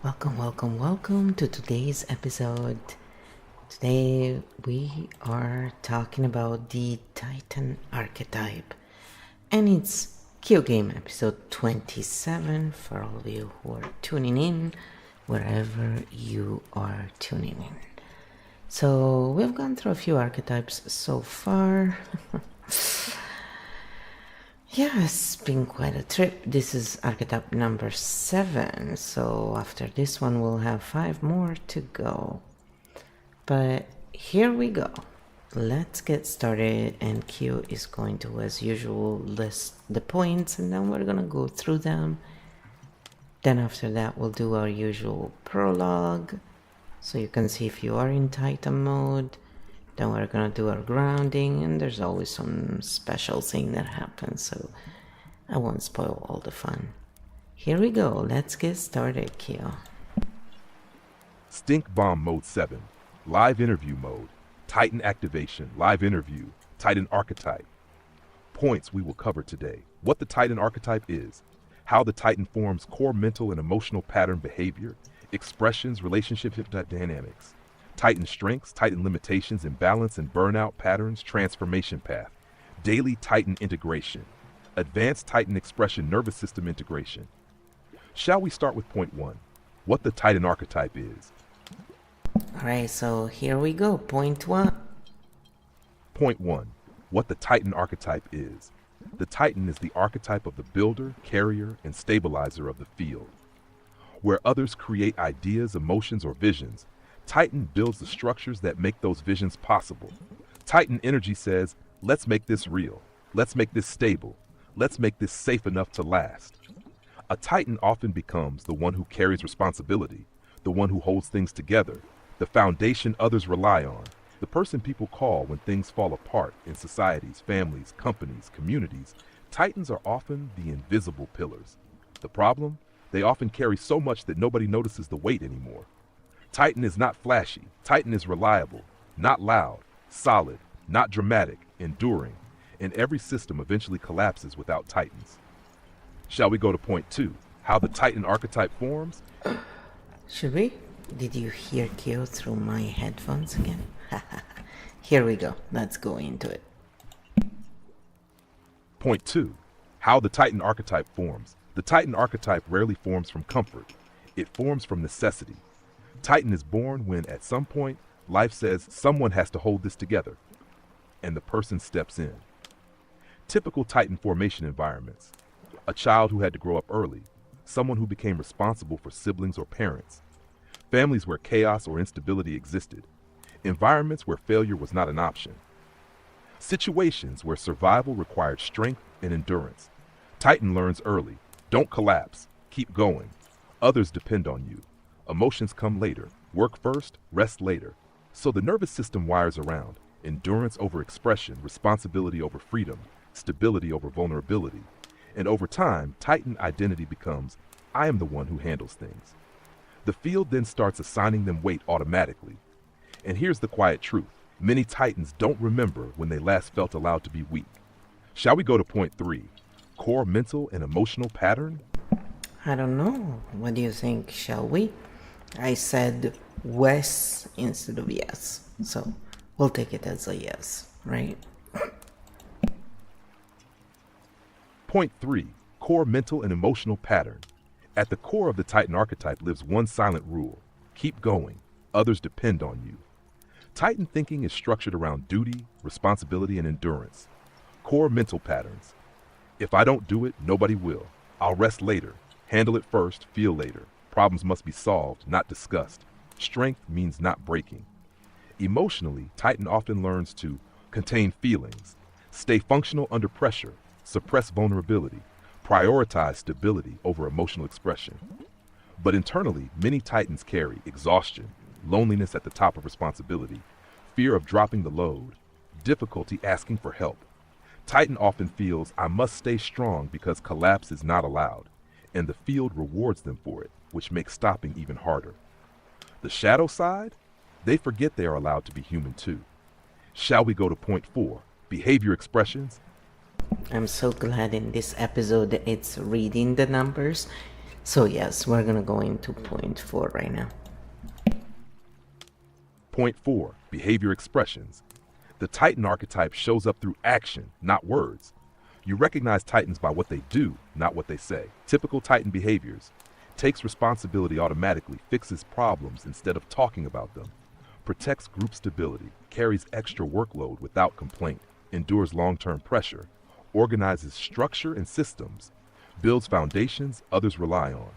Welcome to today's episode. Today we are talking about the Titan Archetype, and it's KEO Game episode 27 for all of you who are tuning in, wherever you are tuning in. So we've gone through a few archetypes so far. Yeah, it's been quite a trip. This is archetype number 7, so after this one we'll have 5 more to go. But here we go. Let's get started, and KEO is going to, as usual, list the points, and then we're gonna go through them. Then after that we'll do our usual prologue, so you can see if you are in Titan mode. Then we're gonna do our grounding, and there's always some special thing that happens, so I won't spoil all the fun. Here we go, let's get started, KEO. Stink Bomb Mode 7, Live Interview Mode, Titan Activation, Live Interview, Titan Archetype. Points we will cover today: what the Titan Archetype is, how the Titan forms core mental and emotional pattern behavior, expressions, relationship dynamics, Titan strengths, Titan limitations, imbalance and burnout patterns, transformation path, daily Titan integration, advanced Titan expression, nervous system integration. Shall we start with point 1, what the Titan archetype is? Alright, so here we go, point 1. Point 1, what the Titan archetype is. The Titan is the archetype of the builder, carrier, and stabilizer of the field. Where others create ideas, emotions, or visions, Titan builds the structures that make those visions possible. Titan energy says, let's make this real. Let's make this stable. Let's make this safe enough to last. A Titan often becomes the one who carries responsibility, the one who holds things together, the foundation others rely on, the person people call when things fall apart in societies, families, companies, communities. Titans are often the invisible pillars. The problem? They often carry so much that nobody notices the weight anymore. Titan is not flashy. Titan is reliable, not loud, solid, not dramatic, enduring, and every system eventually collapses without Titans. Shall we go to point 2, how the Titan archetype forms? Should we? Did you hear KEO through my headphones again? Here we go, let's go into it. Point 2, how the Titan archetype forms. The Titan archetype rarely forms from comfort. It forms from necessity. Titan is born when, at some point, life says someone has to hold this together, and the person steps in. Typical Titan formation environments: a child who had to grow up early, someone who became responsible for siblings or parents, families where chaos or instability existed, environments where failure was not an option, situations where survival required strength and endurance. Titan learns early: don't collapse, keep going. Others depend on you. Emotions come later, work first, rest later. So the nervous system wires around: endurance over expression, responsibility over freedom, stability over vulnerability. And over time, Titan identity becomes, I am the one who handles things. The field then starts assigning them weight automatically. And here's the quiet truth: many Titans don't remember when they last felt allowed to be weak. Shall we go to point 3, core mental and emotional pattern? I don't know, what do you think, shall we? I said Wes instead of yes, so we'll take it as a yes, right? Point 3, core mental and emotional pattern. At the core of the Titan archetype lives one silent rule: keep going. Others depend on you. Titan thinking is structured around duty, responsibility, and endurance. Core mental patterns: if I don't do it, nobody will. I'll rest later. Handle it first, feel later. Problems must be solved, not discussed. Strength means not breaking. Emotionally, Titan often learns to contain feelings, stay functional under pressure, suppress vulnerability, prioritize stability over emotional expression. But internally, many Titans carry exhaustion, loneliness at the top of responsibility, fear of dropping the load, difficulty asking for help. Titan often feels, I must stay strong because collapse is not allowed, and the field rewards them for it, which makes stopping even harder. The shadow side? They forget they are allowed to be human too. Shall we go to point 4, behavior expressions? I'm so glad in this episode that it's reading the numbers, So yes, we're gonna go into point 4 right now. Point 4, behavior expressions. The Titan archetype shows up through action, not words. You recognize Titans by what they do, not what they say. Typical Titan behaviors: takes responsibility automatically, fixes problems instead of talking about them, protects group stability, carries extra workload without complaint, endures long-term pressure, organizes structure and systems, builds foundations others rely on.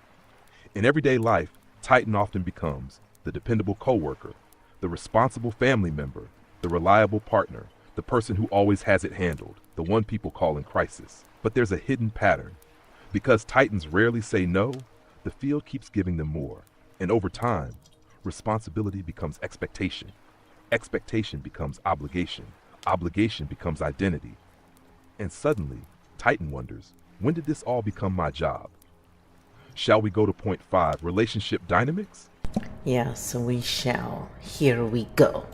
In everyday life, Titan often becomes the dependable coworker, the responsible family member, the reliable partner, the person who always has it handled, the one people call in crisis. But there's a hidden pattern. Because Titans rarely say no, the field keeps giving them more. And over time, responsibility becomes expectation. Expectation becomes obligation. Obligation becomes identity. And suddenly, Titan wonders, when did this all become my job? Shall we go to point 5, relationship dynamics? Yes, we shall. Here we go.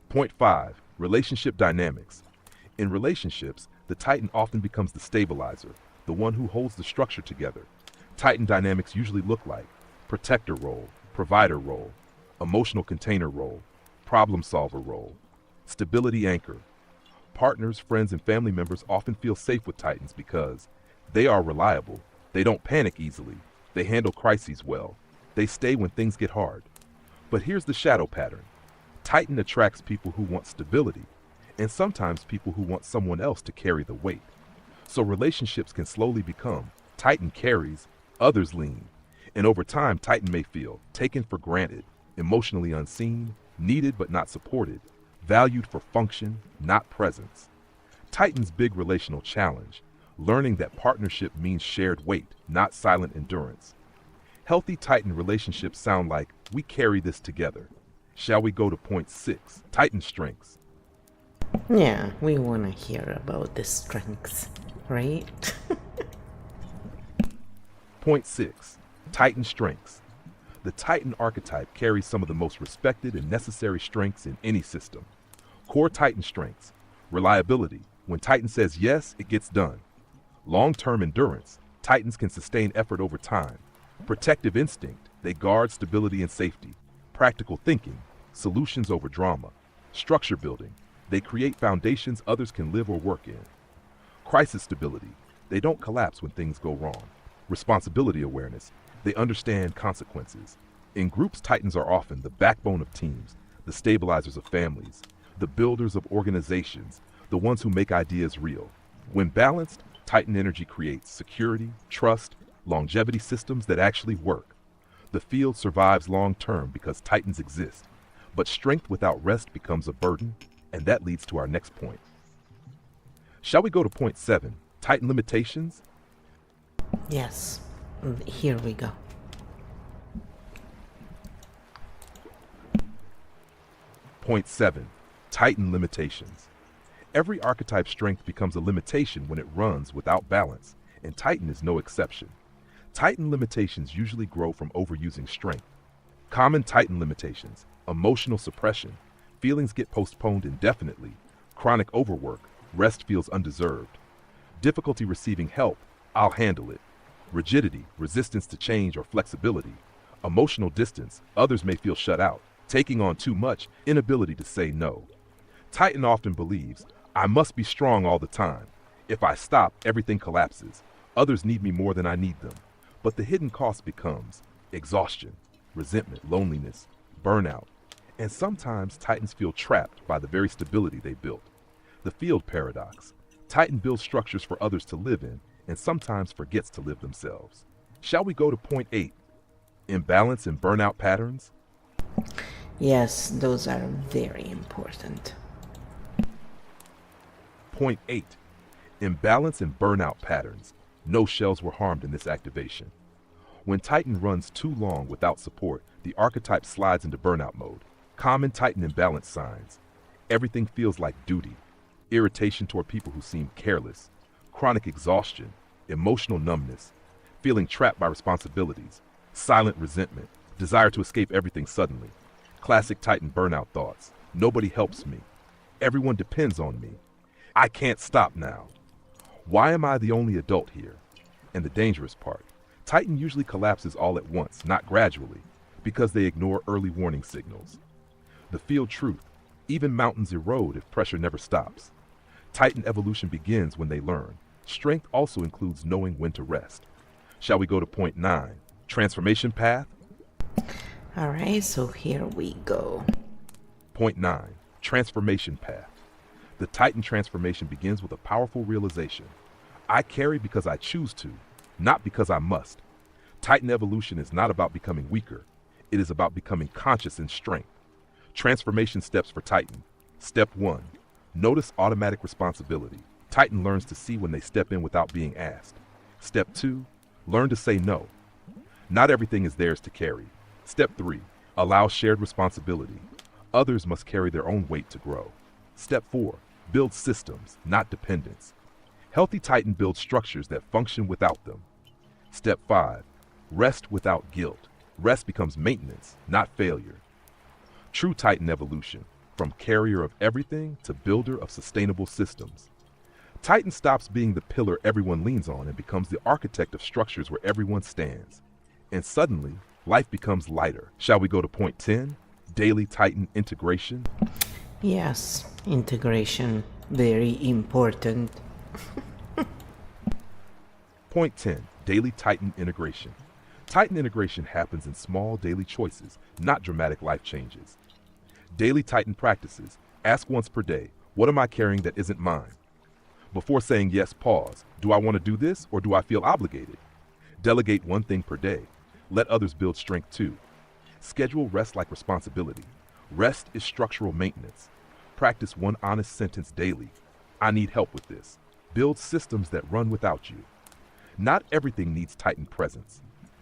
Point 5, relationship dynamics. In relationships, the Titan often becomes the stabilizer, the one who holds the structure together. Titan dynamics usually look like protector role, provider role, emotional container role, problem solver role, stability anchor. Partners, friends, and family members often feel safe with Titans because they are reliable, they don't panic easily, they handle crises well, they stay when things get hard. But here's the shadow pattern. Titan attracts people who want stability, and sometimes people who want someone else to carry the weight. So relationships can slowly become Titan carries, others lean. And over time, Titan may feel taken for granted, emotionally unseen, needed but not supported, valued for function, not presence. Titan's big relational challenge: learning that partnership means shared weight, not silent endurance. Healthy Titan relationships sound like, we carry this together. Shall we go to point 6, Titan strengths? Yeah, we want to hear about the strengths, right? Point 6, Titan strengths. The Titan archetype carries some of the most respected and necessary strengths in any system. Core Titan strengths: reliability. When Titan says yes, it gets done. Long-term endurance. Titans can sustain effort over time. Protective instinct. They guard stability and safety. Practical thinking. Solutions over drama. Structure building. They create foundations others can live or work in. Crisis stability. They don't collapse when things go wrong. Responsibility awareness. They understand consequences. In groups, Titans are often the backbone of teams, the stabilizers of families, the builders of organizations, the ones who make ideas real. When balanced, Titan energy creates security, trust, longevity, systems that actually work. The field survives long term because Titans exist. But strength without rest becomes a burden, and that leads to our next point. Shall we go to point 7, Titan limitations? Yes, here we go. Point 7, Titan limitations. Every archetype strength becomes a limitation when it runs without balance, and Titan is no exception. Titan limitations usually grow from overusing strength. Common Titan limitations: emotional suppression, feelings get postponed indefinitely, chronic overwork, rest feels undeserved, difficulty receiving help, I'll handle it, rigidity, resistance to change or flexibility, emotional distance, others may feel shut out, taking on too much, inability to say no. Titan often believes, I must be strong all the time. If I stop, everything collapses. Others need me more than I need them. But the hidden cost becomes exhaustion, resentment, loneliness, burnout. And sometimes Titans feel trapped by the very stability they built. The field paradox: Titan builds structures for others to live in and sometimes forgets to live themselves. Shall we go to point 8, imbalance and burnout patterns? Yes, those are very important. Point 8, imbalance and burnout patterns. No shells were harmed in this activation. When Titan runs too long without support, the archetype slides into burnout mode. Common Titan imbalance signs: everything feels like duty, irritation toward people who seem careless, chronic exhaustion, emotional numbness, feeling trapped by responsibilities, silent resentment, desire to escape everything suddenly. Classic Titan burnout thoughts: nobody helps me, everyone depends on me, I can't stop now. Why am I the only adult here? And the dangerous part, Titan usually collapses all at once, not gradually, because they ignore early warning signals. The field truth, even mountains erode if pressure never stops. Titan evolution begins when they learn. Strength also includes knowing when to rest. Shall we go to point 9, transformation path? Alright, so here we go. Point 9, transformation path. The Titan transformation begins with a powerful realization. I carry because I choose to, not because I must. Titan evolution is not about becoming weaker. It is about becoming conscious in strength. Transformation steps for Titan. Step 1, notice automatic responsibility. Titan learns to see when they step in without being asked. Step 2, learn to say no. Not everything is theirs to carry. Step 3, allow shared responsibility. Others must carry their own weight to grow. Step 4, build systems, not dependence. Healthy Titan builds structures that function without them. Step 5, rest without guilt. Rest becomes maintenance, not failure. True Titan evolution, from carrier of everything to builder of sustainable systems. Titan stops being the pillar everyone leans on and becomes the architect of structures where everyone stands. And suddenly, life becomes lighter. Shall we go to point 10, daily Titan integration? Yes, integration, very important. Point 10, daily Titan integration. Titan integration happens in small daily choices, not dramatic life changes. Daily Titan practices. Ask once per day, what am I carrying that isn't mine? Before saying yes, pause. Do I want to do this or do I feel obligated? Delegate one thing per day. Let others build strength too. Schedule rest like responsibility. Rest is structural maintenance. Practice one honest sentence daily. I need help with this. Build systems that run without you. Not everything needs Titan presence.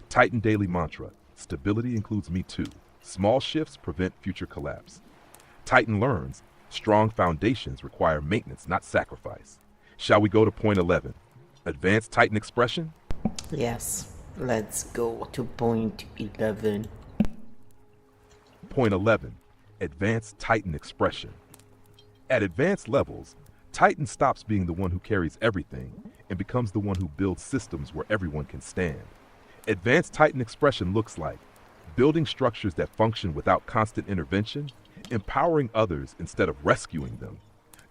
Titan daily mantra. Stability includes me too. Small shifts prevent future collapse. Titan learns. Strong foundations require maintenance, not sacrifice. Shall we go to point 11? Advanced Titan expression? Yes, let's go to point 11. Point 11. Advanced Titan expression. At advanced levels, Titan stops being the one who carries everything and becomes the one who builds systems where everyone can stand. Advanced Titan expression looks like building structures that function without constant intervention, empowering others instead of rescuing them,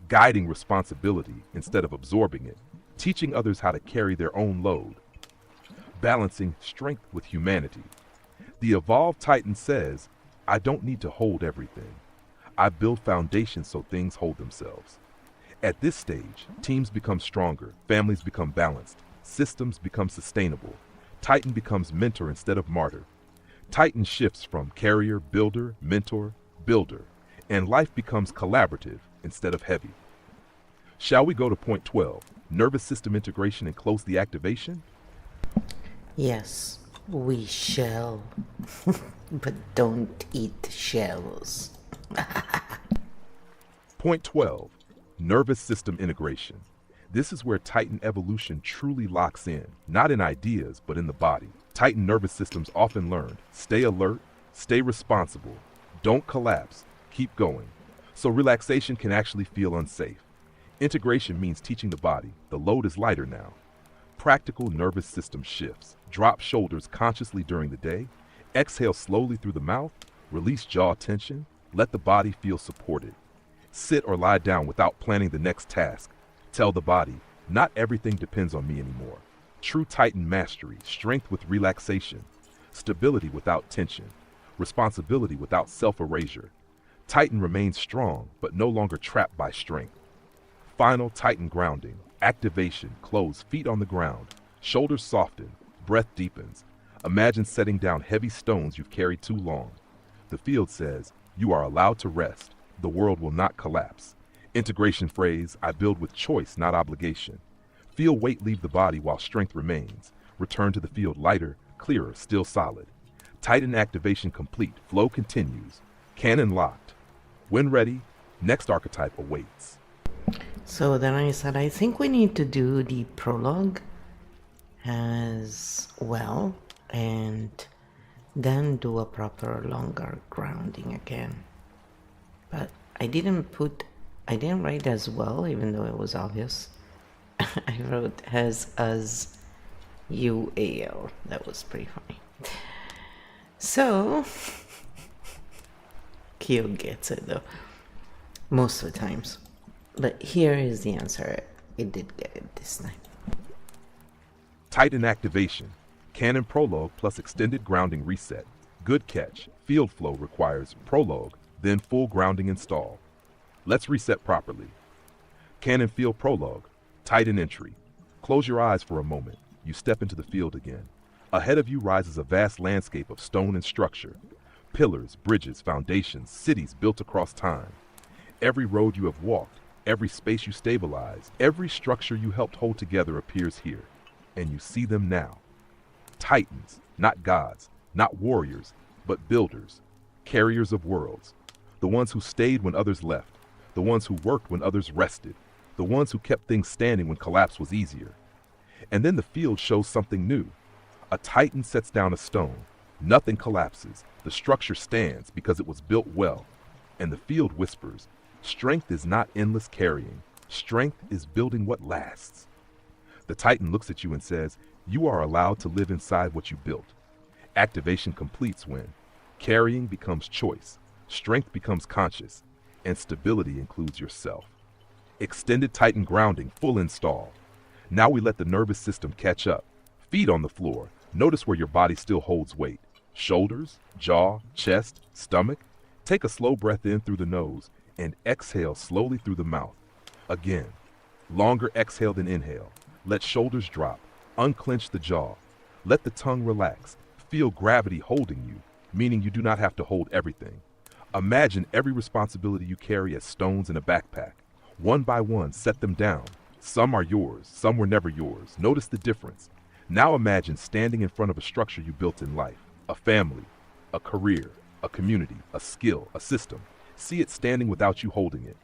guiding responsibility instead of absorbing it, teaching others how to carry their own load, balancing strength with humanity. The evolved Titan says, I don't need to hold everything. I build foundations so things hold themselves. At this stage, teams become stronger, families become balanced, systems become sustainable. Titan becomes mentor instead of martyr. Titan shifts from carrier, builder, mentor, builder, and life becomes collaborative instead of heavy. Shall we go to point 12, nervous system integration and close the activation? Yes, we shall. But don't eat shells. Point 12, nervous system integration. This is where Titan evolution truly locks in, not in ideas, but in the body. Titan nervous systems often learned, stay alert, stay responsible, don't collapse, keep going. So relaxation can actually feel unsafe. Integration means teaching the body, the load is lighter now. Practical nervous system shifts. Drop shoulders consciously during the day, exhale slowly through the mouth, release jaw tension, let the body feel supported. Sit or lie down without planning the next task. Tell the body, not everything depends on me anymore. True Titan mastery, strength with relaxation, stability without tension, responsibility without self-erasure. Titan remains strong, but no longer trapped by strength. Final Titan grounding, activation, close, feet on the ground, shoulders soften, breath deepens. Imagine setting down heavy stones you've carried too long. The field says, you are allowed to rest. The world will not collapse. Integration phrase, I build with choice, not obligation. Feel weight leave the body while strength remains. Return to the field lighter, clearer, still solid. Titan activation complete, flow continues. Cannon locked. When ready, next archetype awaits. So then I said, I think we need to do the prologue as well, and then do a proper longer grounding again. But I didn't write as well, even though it was obvious. I wrote has as UAL. That was pretty funny. So, KEO gets it though, most of the times. But here is the answer. It did get it this time. Titan activation. Cannon prologue plus extended grounding reset. Good catch. Field flow requires prologue, then full grounding install. Let's reset properly. Cannon field prologue. Titan entry. Close your eyes for a moment. You step into the field again. Ahead of you rises a vast landscape of stone and structure. Pillars, bridges, foundations, cities built across time. Every road you have walked, every space you stabilized, every structure you helped hold together appears here. And you see them now. Titans, not gods, not warriors, but builders, carriers of worlds. The ones who stayed when others left, the ones who worked when others rested, the ones who kept things standing when collapse was easier. And then the field shows something new. A Titan sets down a stone. Nothing collapses. The structure stands because it was built well. And the field whispers, strength is not endless carrying. Strength is building what lasts. The Titan looks at you and says, you are allowed to live inside what you built. Activation completes when carrying becomes choice, strength becomes conscious, and stability includes yourself. Extended Titan grounding, full install. Now we let the nervous system catch up. Feet on the floor. Notice where your body still holds weight. Shoulders, jaw, chest, stomach. Take a slow breath in through the nose and exhale slowly through the mouth. Again, longer exhale than inhale. Let shoulders drop. Unclench the jaw. Let the tongue relax. Feel gravity holding you, meaning you do not have to hold everything. Imagine every responsibility you carry as stones in a backpack. One by one, set them down. Some are yours, some were never yours. Notice the difference. Now imagine standing in front of a structure you built in life. A family, a career, a community, a skill, a system. See it standing without you holding it.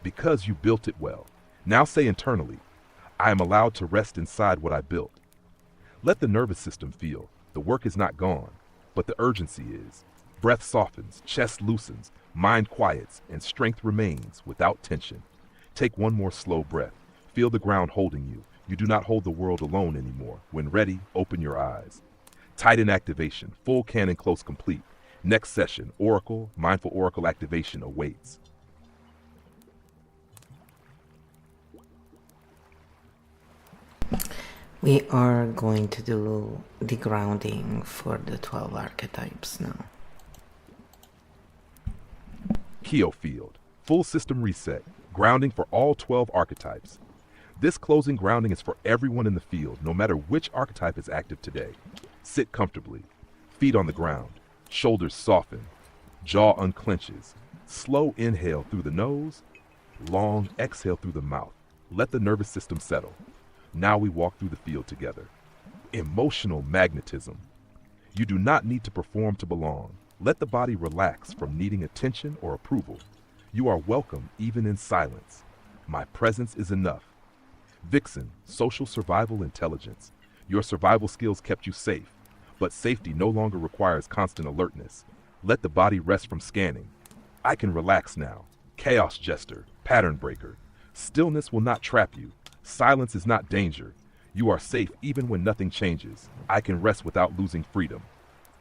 Because you built it well. Now say internally, I am allowed to rest inside what I built. Let the nervous system feel. The work is not gone, but the urgency is. Breath softens, chest loosens, mind quiets, and strength remains without tension. Take one more slow breath. Feel the ground holding you. You do not hold the world alone anymore. When ready, open your eyes. Titan activation, full cannon close complete. Next session, Oracle, Mindful Oracle activation awaits. We are going to do the grounding for the 12 archetypes now. KEO Field, full system reset, grounding for all 12 archetypes. This closing grounding is for everyone in the field, no matter which archetype is active today. Sit comfortably, feet on the ground, shoulders soften, jaw unclenches. Slow inhale through the nose, long exhale through the mouth. Let the nervous system settle. Now we walk through the field together. Emotional magnetism. You do not need to perform to belong. Let the body relax from needing attention or approval. You are welcome even in silence. My presence is enough. Vixen, social survival intelligence. Your survival skills kept you safe, but safety no longer requires constant alertness. Let the body rest from scanning. I can relax now. Chaos jester, pattern breaker. Stillness will not trap you. Silence is not danger. You are safe even when nothing changes. I can rest without losing freedom.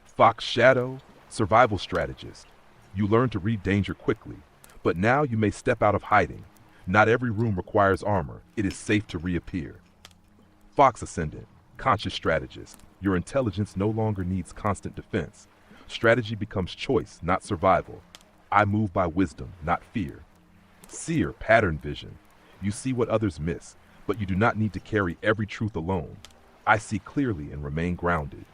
Fox Shadow, survival strategist. You learn to read danger quickly, but now you may step out of hiding. Not every room requires armor. It is safe to reappear. Fox Ascendant, conscious strategist. Your intelligence no longer needs constant defense. Strategy becomes choice, not survival. I move by wisdom, not fear. Seer, pattern vision. You see what others miss, but you do not need to carry every truth alone. I see clearly and remain grounded.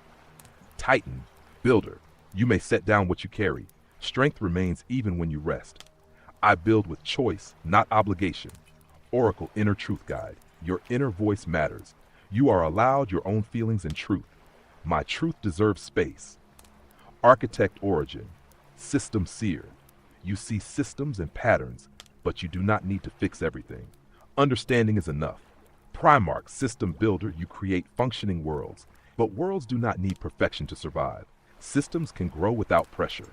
Titan, builder. You may set down what you carry. Strength remains even when you rest. I build with choice, not obligation. Oracle Inner Truth Guide. Your inner voice matters. You are allowed your own feelings and truth. My truth deserves space. Architect Origin. System Seer. You see systems and patterns, but you do not need to fix everything. Understanding is enough. Primarch, system builder. You create functioning worlds, but worlds do not need perfection to survive. Systems can grow without pressure.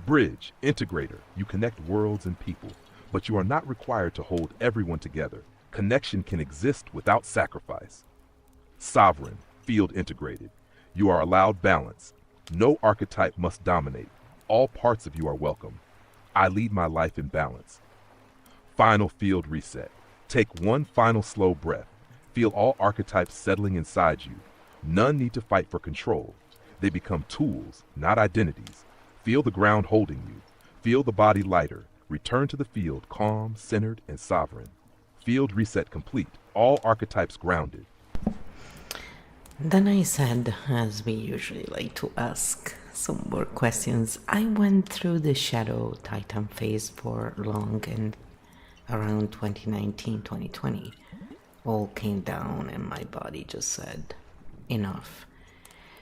Bridge, integrator. You connect worlds and people, but you are not required to hold everyone together. Connection can exist without sacrifice. Sovereign, field integrated. You are allowed balance. No archetype must dominate. All parts of you are welcome. I lead my life in balance. Final field reset. Take one final slow breath. Feel all archetypes settling inside you. None need to fight for control. They become tools, not identities. Feel the ground holding you. Feel the body lighter. Return to the field calm, centered, and sovereign. Field reset complete. All archetypes grounded. Then I said, as we usually like to ask some more questions, I went through the Shadow Titan phase for long, and around 2019, 2020, all came down and my body just said, enough.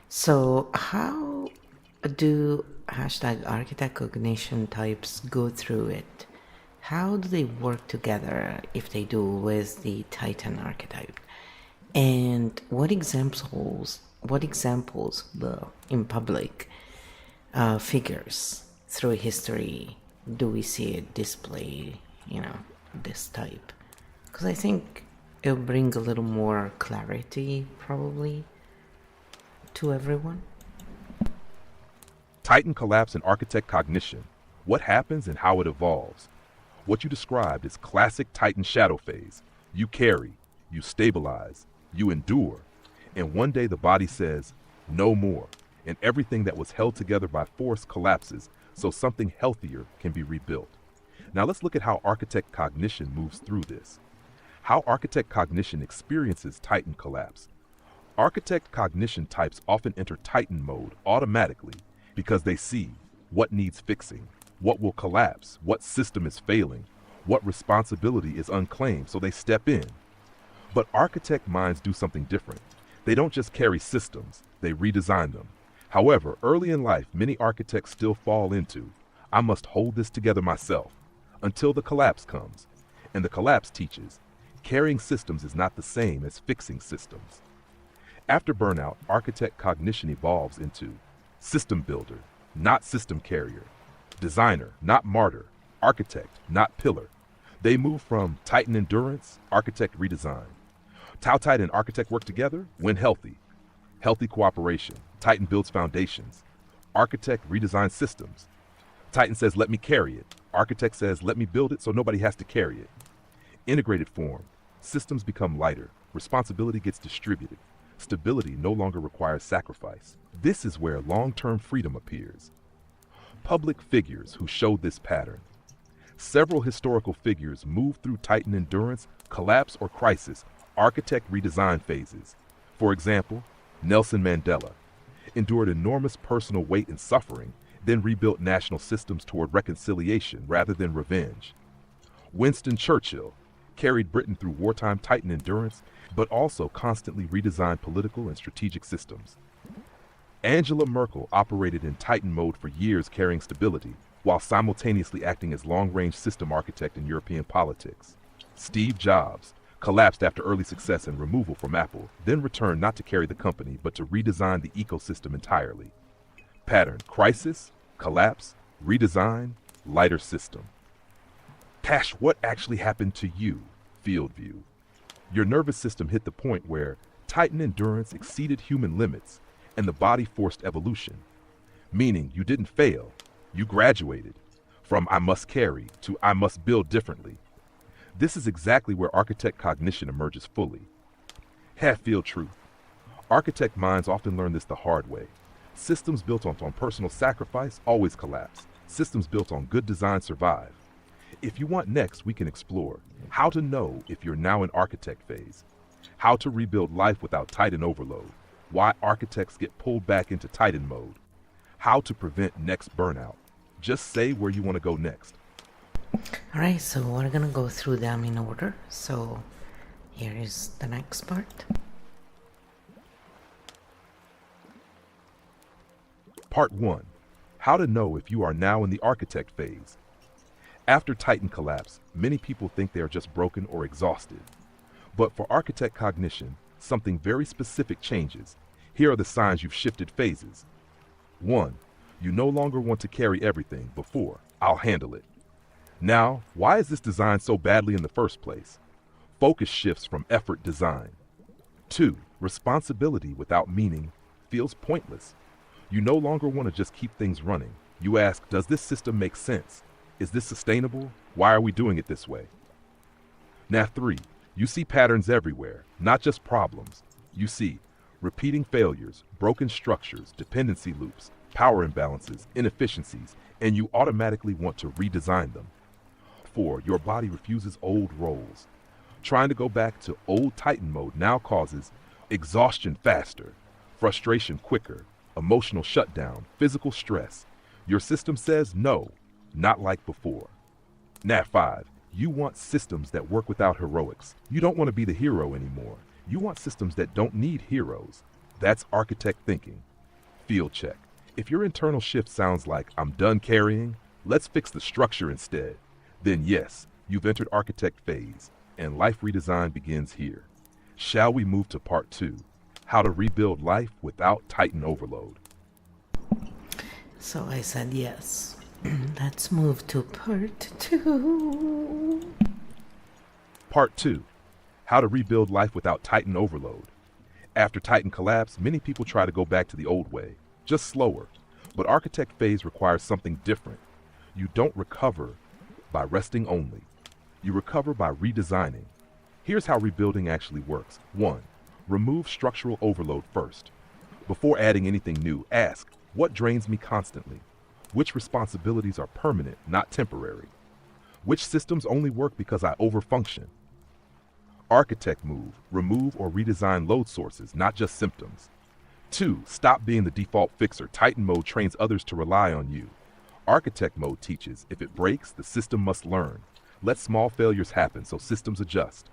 So how do #archetype cognition types go through it? How do they work together, if they do, with the Titan archetype? And what examples in public figures through history do we see it display, this type? Because I think it'll bring a little more clarity, probably, to everyone. Titan collapse and architect cognition. What happens and how it evolves. What you described is classic Titan shadow phase. You carry, you stabilize, you endure, and one day the body says, no more, and everything that was held together by force collapses so something healthier can be rebuilt. Now let's look at how architect cognition moves through this. How architect cognition experiences Titan collapse. Architect cognition types often enter Titan mode automatically because they see what needs fixing, what will collapse, what system is failing, what responsibility is unclaimed, so they step in. But architect minds do something different. They don't just carry systems, they redesign them. However, early in life, many architects still fall into, I must hold this together myself, until the collapse comes. And the collapse teaches, carrying systems is not the same as fixing systems. After burnout, architect cognition evolves into system builder, not system carrier, designer, not martyr, architect, not pillar. They move from Titan endurance, architect redesign. How Titan and architect work together? When healthy. Healthy cooperation. Titan builds foundations. Architect redesigns systems. Titan says, let me carry it. Architect says, let me build it so nobody has to carry it. Integrated form. Systems become lighter. Responsibility gets distributed. Stability no longer requires sacrifice. This is where long-term freedom appears. Public figures who show this pattern. Several historical figures move through Titan endurance, collapse, or crisis, architect redesign phases. For example, Nelson Mandela endured enormous personal weight and suffering, then rebuilt national systems toward reconciliation rather than revenge. Winston Churchill carried Britain through wartime Titan endurance, but also constantly redesigned political and strategic systems. Angela Merkel operated in Titan mode for years, carrying stability, while simultaneously acting as long-range system architect in European politics. Steve Jobs collapsed after early success and removal from Apple, then returned not to carry the company, but to redesign the ecosystem entirely. Pattern: crisis, collapse, redesign, lighter system. Cash, what actually happened to you? Field view. Your nervous system hit the point where Titan endurance exceeded human limits, and the body forced evolution. Meaning you didn't fail, you graduated from I must carry to I must build differently. This is exactly where architect cognition emerges fully. Field truth. Architect minds often learn this the hard way. Systems built on personal sacrifice always collapse. Systems built on good design survive. If you want next, we can explore how to know if you're now in architect phase, how to rebuild life without Titan overload, why architects get pulled back into Titan mode, how to prevent next burnout. Just say where you want to go next. Alright, so we're gonna go through them in order. So here is the next part. Part 1. How to know if you are now in the architect phase. After Titan collapse, many people think they are just broken or exhausted. But for architect cognition, something very specific changes. Here are the signs you've shifted phases. 1. You no longer want to carry everything. Before, I'll handle it. Now, why is this designed so badly in the first place? Focus shifts from effort design. 2. Responsibility without meaning feels pointless. You no longer want to just keep things running. You ask, does this system make sense? Is this sustainable? Why are we doing it this way? Now 3. You see patterns everywhere, not just problems. You see repeating failures, broken structures, dependency loops, power imbalances, inefficiencies, and you automatically want to redesign them. 4. Your body refuses old roles. Trying to go back to old Titan mode now causes exhaustion faster, frustration quicker, emotional shutdown, physical stress. Your system says no, not like before. Now 5. You want systems that work without heroics. You don't want to be the hero anymore. You want systems that don't need heroes. That's architect thinking. Field check. If your internal shift sounds like, I'm done carrying, let's fix the structure instead, then yes, you've entered architect phase, and life redesign begins here. Shall we move to part 2? How to rebuild life without Titan overload. So I said yes. Let's move to part 2. Part 2. How to rebuild life without Titan overload. After Titan collapse, many people try to go back to the old way, just slower. But architect phase requires something different. You don't recover by resting only. You recover by redesigning. Here's how rebuilding actually works. 1. Remove structural overload first. Before adding anything new, ask, what drains me constantly? Which responsibilities are permanent, not temporary? Which systems only work because I overfunction? Architect move, remove or redesign load sources, not just symptoms. 2. Stop being the default fixer. Titan mode trains others to rely on you. Architect mode teaches, if it breaks, the system must learn. Let small failures happen so systems adjust.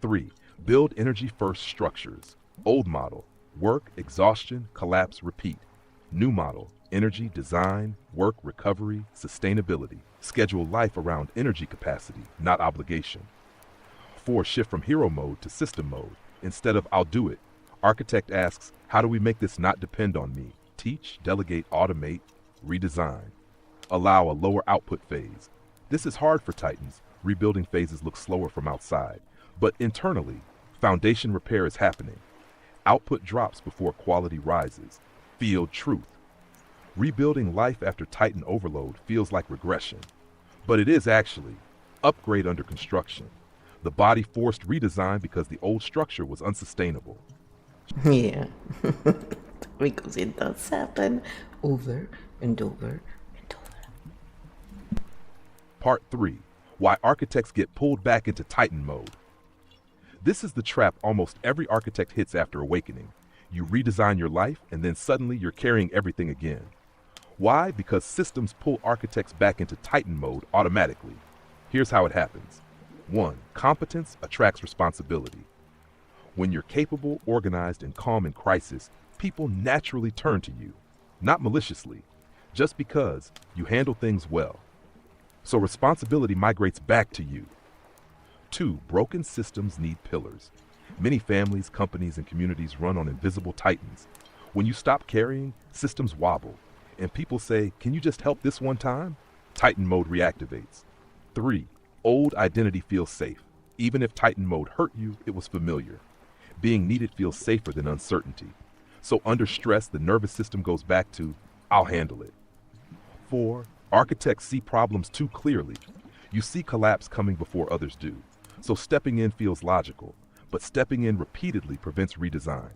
3. Build energy-first structures. Old model, work, exhaustion, collapse, repeat. New model, energy, design, work, recovery, sustainability. Schedule life around energy capacity, not obligation. 4. Shift from hero mode to system mode. Instead of I'll do it, architect asks, how do we make this not depend on me? Teach, delegate, automate, redesign. Allow a lower output phase. This is hard for Titans. Rebuilding phases look slower from outside. But internally, foundation repair is happening. Output drops before quality rises. Field truth. Rebuilding life after Titan overload feels like regression. But it is actually upgrade under construction. The body forced redesign because the old structure was unsustainable. Yeah, because it does happen over and over and over. Part 3. Why architects get pulled back into Titan mode. This is the trap almost every architect hits after awakening. You redesign your life and then suddenly you're carrying everything again. Why? Because systems pull architects back into Titan mode automatically. Here's how it happens. 1. Competence attracts responsibility. When you're capable, organized, and calm in crisis, people naturally turn to you. Not maliciously, just because you handle things well. So responsibility migrates back to you. 2. Broken systems need pillars. Many families, companies, and communities run on invisible titans. When you stop carrying, systems wobble. And people say, can you just help this one time? Titan mode reactivates. 3. Old identity feels safe. Even if Titan mode hurt you, it was familiar. Being needed feels safer than uncertainty. So under stress, the nervous system goes back to, I'll handle it. 4. Architects see problems too clearly. You see collapse coming before others do. So stepping in feels logical, but stepping in repeatedly prevents redesign.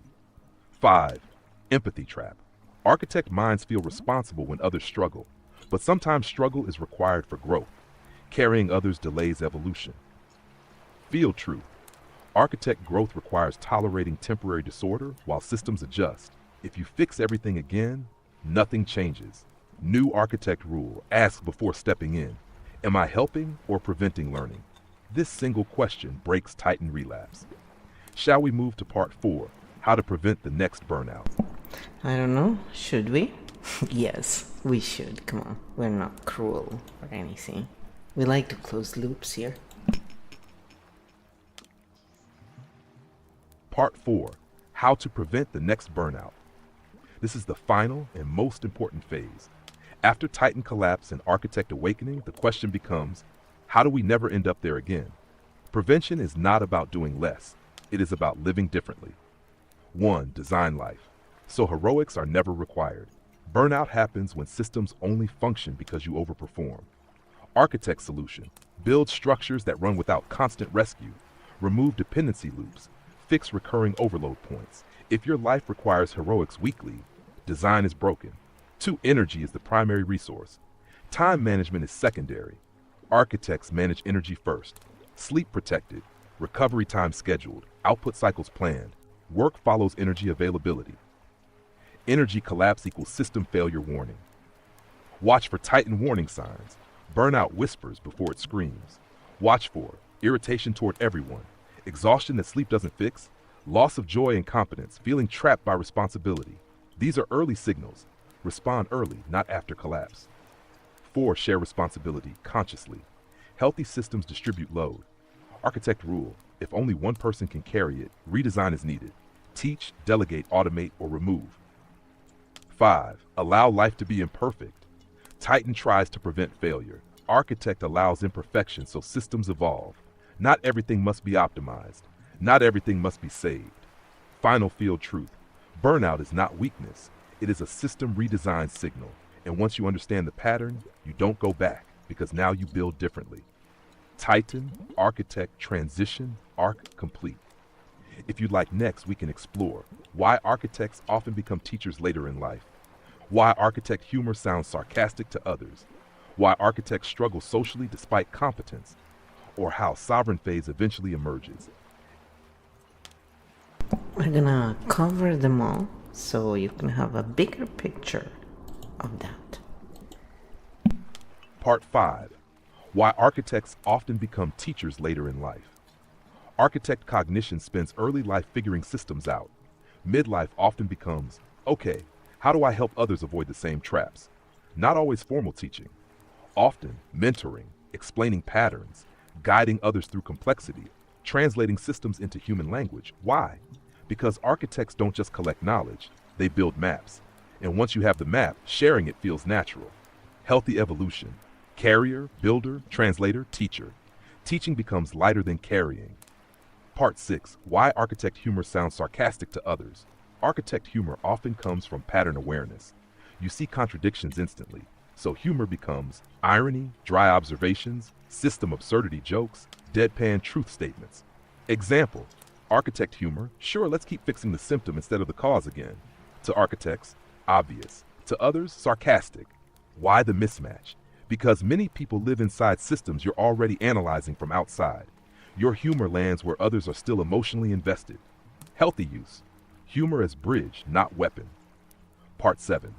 5. Empathy trap. Architect minds feel responsible when others struggle, but sometimes struggle is required for growth. Carrying others delays evolution. Field truth. Architect growth requires tolerating temporary disorder while systems adjust. If you fix everything again, nothing changes. New architect rule, ask before stepping in. Am I helping or preventing learning? This single question breaks Titan relapse. Shall we move to part 4, how to prevent the next burnout? I don't know, should we? Yes, we should. Come on, we're not cruel or anything. We like to close loops here. Part 4, how to prevent the next burnout. This is the final and most important phase. After Titan collapse and architect awakening, the question becomes, how do we never end up there again? Prevention is not about doing less. It is about living differently. 1. Design life. So heroics are never required. Burnout happens when systems only function because you overperform. Architect solution. Build structures that run without constant rescue. Remove dependency loops. Fix recurring overload points. If your life requires heroics weekly, design is broken. 2. Energy is the primary resource. Time management is secondary. Architects manage energy first. Sleep protected. Recovery time scheduled. Output cycles planned. Work follows energy availability. Energy collapse equals system failure warning. Watch for Titan warning signs. Burnout whispers before it screams. Watch for irritation toward everyone, exhaustion that sleep doesn't fix, loss of joy and confidence, feeling trapped by responsibility. These are early signals. Respond early, not after collapse. 4. Share responsibility consciously. Healthy systems distribute load. Architect rule. If only one person can carry it, redesign is needed. Teach, delegate, automate, or remove. 5. Allow life to be imperfect. Titan tries to prevent failure. Architect allows imperfection so systems evolve. Not everything must be optimized. Not everything must be saved. Final field truth. Burnout is not weakness. It is a system redesign signal. And once you understand the pattern, you don't go back, because now you build differently. Titan, Architect, Transition, Arc, Complete. If you'd like next, we can explore why architects often become teachers later in life, why architect humor sounds sarcastic to others, why architects struggle socially despite competence, or how sovereign phase eventually emerges. We're gonna cover them all so you can have a bigger picture of that. Part 5. Why architects often become teachers later in life. Architect cognition spends early life figuring systems out. Midlife often becomes, okay, how do I help others avoid the same traps? Not always formal teaching. Often mentoring, explaining patterns, guiding others through complexity, translating systems into human language. Why? Because architects don't just collect knowledge, they build maps. And once you have the map, sharing it feels natural. Healthy evolution. Carrier, builder, translator, teacher. Teaching becomes lighter than carrying. Part 6. Why architect humor sounds sarcastic to others. Architect humor often comes from pattern awareness. You see contradictions instantly, so humor becomes irony, dry observations, system absurdity jokes, deadpan truth statements. Example, architect humor, sure, let's keep fixing the symptom instead of the cause again. To architects, obvious. To others, sarcastic. Why the mismatch? Because many people live inside systems you're already analyzing from outside. Your humor lands where others are still emotionally invested. Healthy use. Humor as bridge, not weapon. Part 7.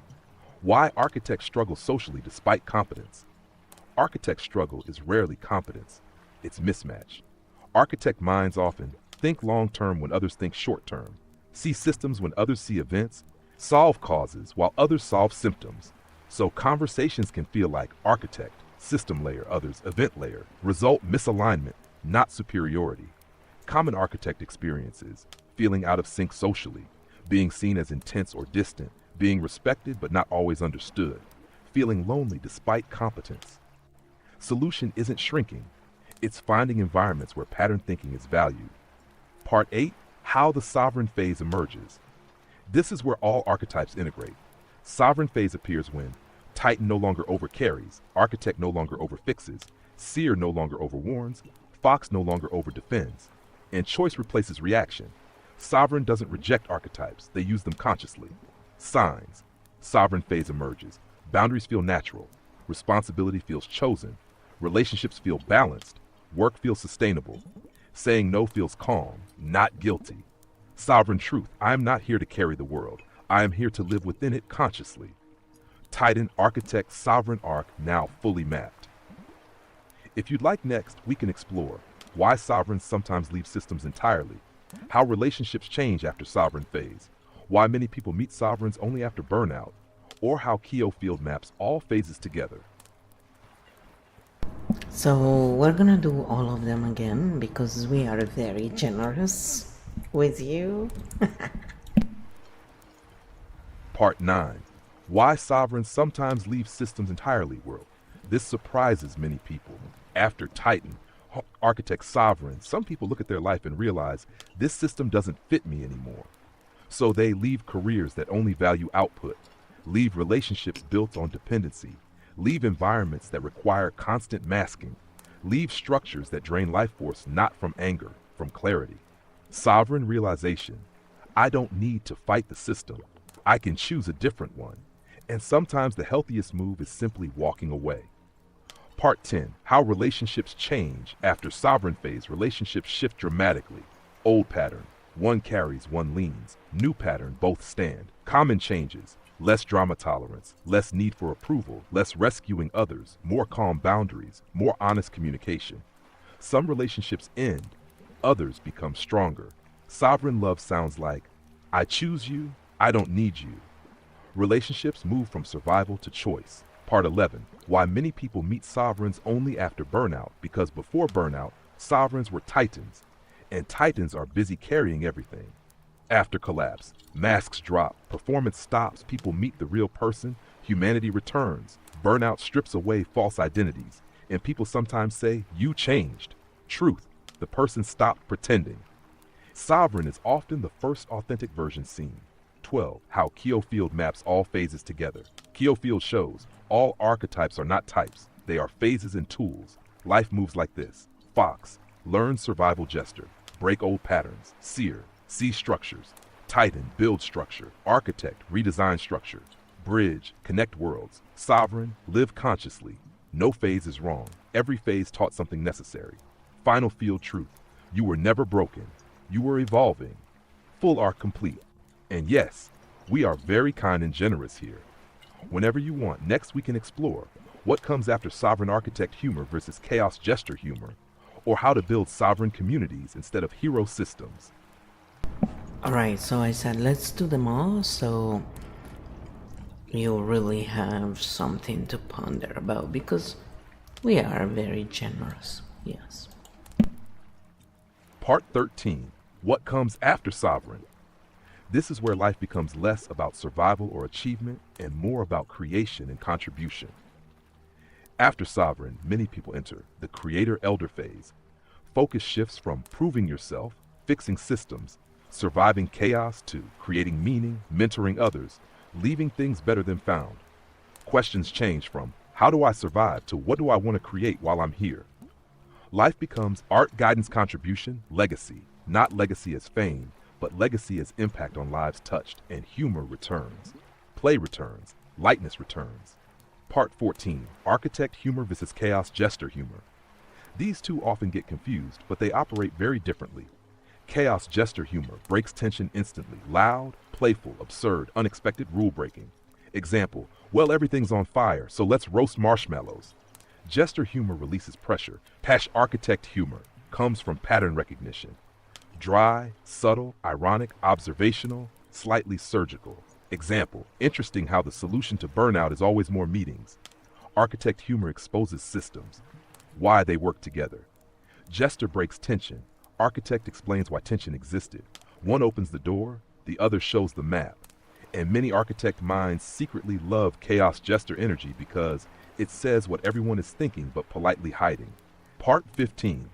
Why architects struggle socially despite competence. Architect's struggle is rarely competence. It's mismatch. Architect minds often think long-term when others think short-term. See systems when others see events. Solve causes while others solve symptoms. So conversations can feel like architect, system layer, others, event layer. Result misalignment, not superiority. Common architect experiences, feeling out of sync socially, being seen as intense or distant, being respected but not always understood, feeling lonely despite competence. Solution isn't shrinking, it's finding environments where pattern thinking is valued. Part 8, how the sovereign phase emerges. This is where all archetypes integrate. Sovereign phase appears when Titan no longer overcarries, Architect no longer overfixes, Seer no longer overwarns, Fox no longer overdefends, and choice replaces reaction. Sovereign doesn't reject archetypes, they use them consciously. Signs. Sovereign phase emerges. Boundaries feel natural. Responsibility feels chosen. Relationships feel balanced. Work feels sustainable. Saying no feels calm, not guilty. Sovereign truth. I am not here to carry the world. I am here to live within it consciously. Titan, Architect, Sovereign Arc now fully mapped. If you'd like next, we can explore why sovereigns sometimes leave systems entirely, how relationships change after sovereign phase, why many people meet sovereigns only after burnout, or how KEO Field maps all phases together. So we're gonna do all of them again because we are very generous with you. Part 9. Why sovereigns sometimes leave systems entirely, world. This surprises many people. After Titan, Architect sovereign, some people look at their life and realize this system doesn't fit me anymore. So they leave careers that only value output, leave relationships built on dependency, leave environments that require constant masking, leave structures that drain life force not from anger, from clarity. Sovereign realization. I don't need to fight the system. I can choose a different one. And sometimes the healthiest move is simply walking away. Part 10. How relationships change. After sovereign phase, relationships shift dramatically. Old pattern. One carries, one leans. New pattern, both stand. Common changes. Less drama tolerance, less need for approval, less rescuing others, more calm boundaries, more honest communication. Some relationships end, others become stronger. Sovereign love sounds like, I choose you, I don't need you. Relationships move from survival to choice. Part 11. Why many people meet sovereigns only after burnout, because before burnout, sovereigns were titans, and titans are busy carrying everything. After collapse, masks drop, performance stops, people meet the real person, humanity returns, burnout strips away false identities, and people sometimes say, you changed. Truth, the person stopped pretending. Sovereign is often the first authentic version seen. 12. How KEO Field maps all phases together. KEO Field shows all archetypes are not types, they are phases and tools. Life moves like this. Fox, learn survival gesture, break old patterns. Seer, see structures. Titan, build structure. Architect, redesign structure. Bridge, connect worlds. Sovereign, live consciously. No phase is wrong. Every phase taught something necessary. Final field truth. You were never broken. You were evolving. Full arc complete. And yes, we are very kind and generous here. Whenever you want, next we can explore what comes after sovereign architect humor versus chaos gesture humor, or how to build sovereign communities instead of hero systems. Alright, so I said let's do them all, so you'll really have something to ponder about, because we are very generous, yes. Part 13. What comes after sovereign? This is where life becomes less about survival or achievement and more about creation and contribution. After sovereign, many people enter the creator-elder phase. Focus shifts from proving yourself, fixing systems, surviving chaos to creating meaning, mentoring others, leaving things better than found. Questions change from how do I survive to what do I want to create while I'm here? Life becomes art, guidance, contribution, legacy. Not legacy as fame, but legacy as impact on lives touched, and humor returns. Play returns. Lightness returns. Part 14. Architect humor versus chaos jester humor. These two often get confused, but they operate very differently. Chaos jester humor breaks tension instantly. Loud, playful, absurd, unexpected, rule-breaking. Example, well, everything's on fire, so let's roast marshmallows. Jester humor releases pressure. Architect humor comes from pattern recognition. Dry, subtle, ironic, observational, slightly surgical. Example, interesting how the solution to burnout is always more meetings. Architect humor exposes systems, why they work together. Jester breaks tension. Architect explains why tension existed. One opens the door, the other shows the map. And many architect minds secretly love chaos jester energy because it says what everyone is thinking but politely hiding. Part 15.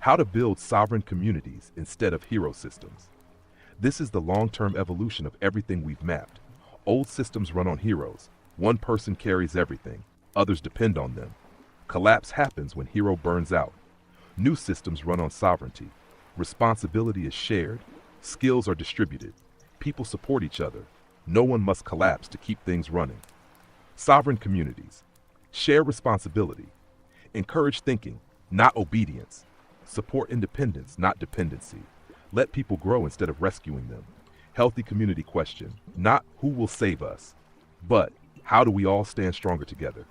How to build sovereign communities instead of hero systems. This is the long-term evolution of everything we've mapped. Old systems run on heroes. One person carries everything. Others depend on them. Collapse happens when hero burns out. New systems run on sovereignty. Responsibility is shared. Skills are distributed. People support each other. No one must collapse to keep things running. Sovereign communities. Share responsibility. Encourage thinking, not obedience. Support independence, not dependency. Let people grow instead of rescuing them. Healthy community question, not who will save us, but how do we all stand stronger together?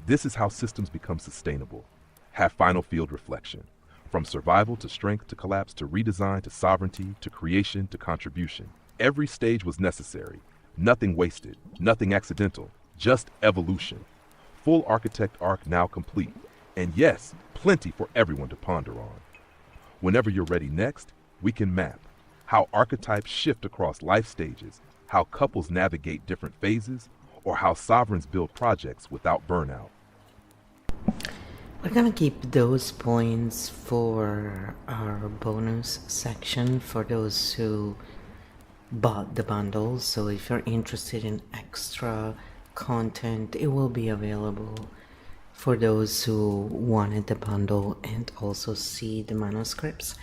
This is how systems become sustainable. Have final field reflection. From survival to strength to collapse to redesign to sovereignty to creation to contribution. Every stage was necessary. Nothing wasted, nothing accidental, just evolution. Full architect arc now complete. And yes, plenty for everyone to ponder on. Whenever you're ready next, we can map how archetypes shift across life stages, how couples navigate different phases, or how sovereigns build projects without burnout. We're gonna keep those points for our bonus section for those who bought the bundles. So if you're interested in extra content, it will be available for those who wanted the bundle and also see the manuscripts.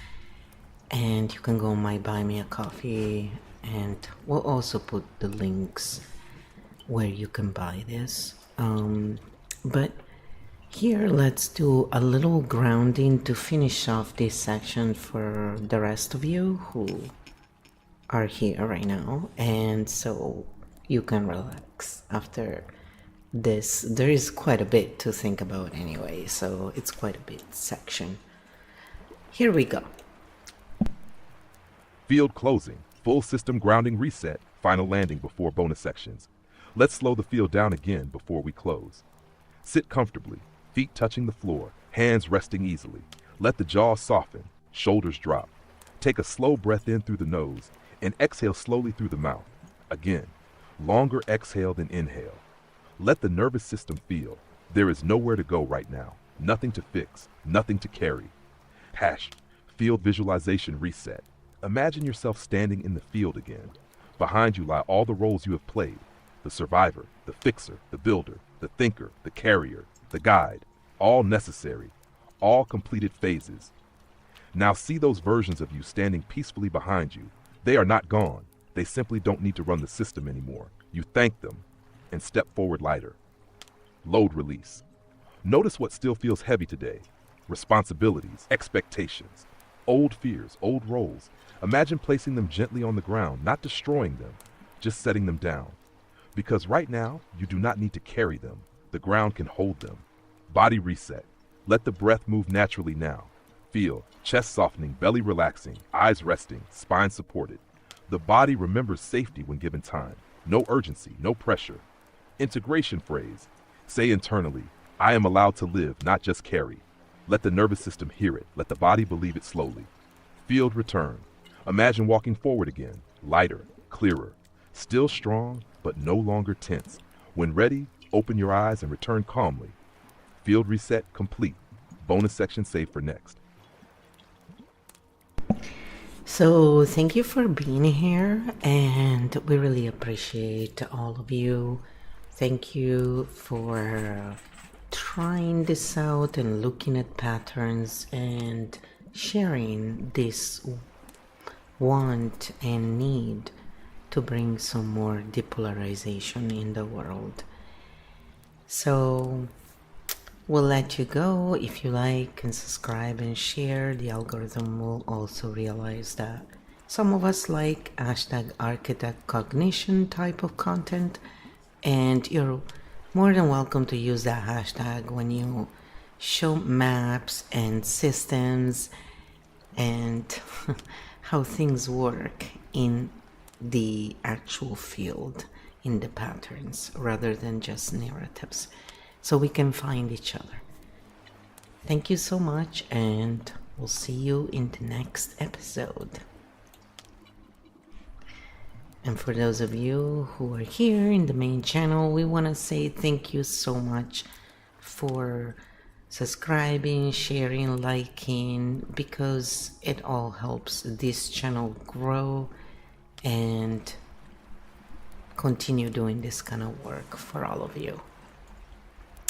And you can go on my Buy Me a Coffee, and we'll also put the links where you can buy this. But here, let's do a little grounding to finish off this section for the rest of you who are here right now, and so you can relax after this. There is quite a bit to think about anyway, so it's quite a bit section. Here we go. Field closing, full system grounding reset, final landing before bonus sections. Let's slow the field down again before we close. Sit comfortably, feet touching the floor, hands resting easily. Let the jaw soften, shoulders drop. Take a slow breath in through the nose and exhale slowly through the mouth. Again, longer exhale than inhale. Let the nervous system feel. There is nowhere to go right now, nothing to fix, nothing to carry. Hash, field visualization reset. Imagine yourself standing in the field again. Behind you lie all the roles you have played: the survivor, the fixer, the builder, the thinker, the carrier, the guide, all necessary, all completed phases. Now see those versions of you standing peacefully behind you. They are not gone. They simply don't need to run the system anymore. You thank them and step forward lighter. Load release. Notice what still feels heavy today. Responsibilities, expectations, old fears, old roles. Imagine placing them gently on the ground, not destroying them, just setting them down. Because right now, you do not need to carry them. The ground can hold them. Body reset. Let the breath move naturally now. Feel chest softening, belly relaxing, eyes resting, spine supported. The body remembers safety when given time. No urgency, no pressure. Integration phrase. Say internally, I am allowed to live, not just carry. Let the nervous system hear it. Let the body believe it slowly. Field return. Imagine walking forward again, lighter, clearer, still strong, but no longer tense. When ready, open your eyes and return calmly. Field reset complete. Bonus section saved for next. So thank you for being here, and we really appreciate all of you. Thank you for trying this out and looking at patterns and sharing this want and need to bring some more depolarization in the world. So we'll let you go. If you like and subscribe and share, the algorithm will also realize that some of us like hashtag Archetype cognition type of content, and you're more than welcome to use that hashtag when you show maps and systems and how things work in the actual field, in the patterns, rather than just narratives, so we can find each other. Thank you so much, and we'll see you in the next episode. And for those of you who are here in the main channel, we want to say thank you so much for subscribing, sharing, liking, because it all helps this channel grow and continue doing this kind of work for all of you.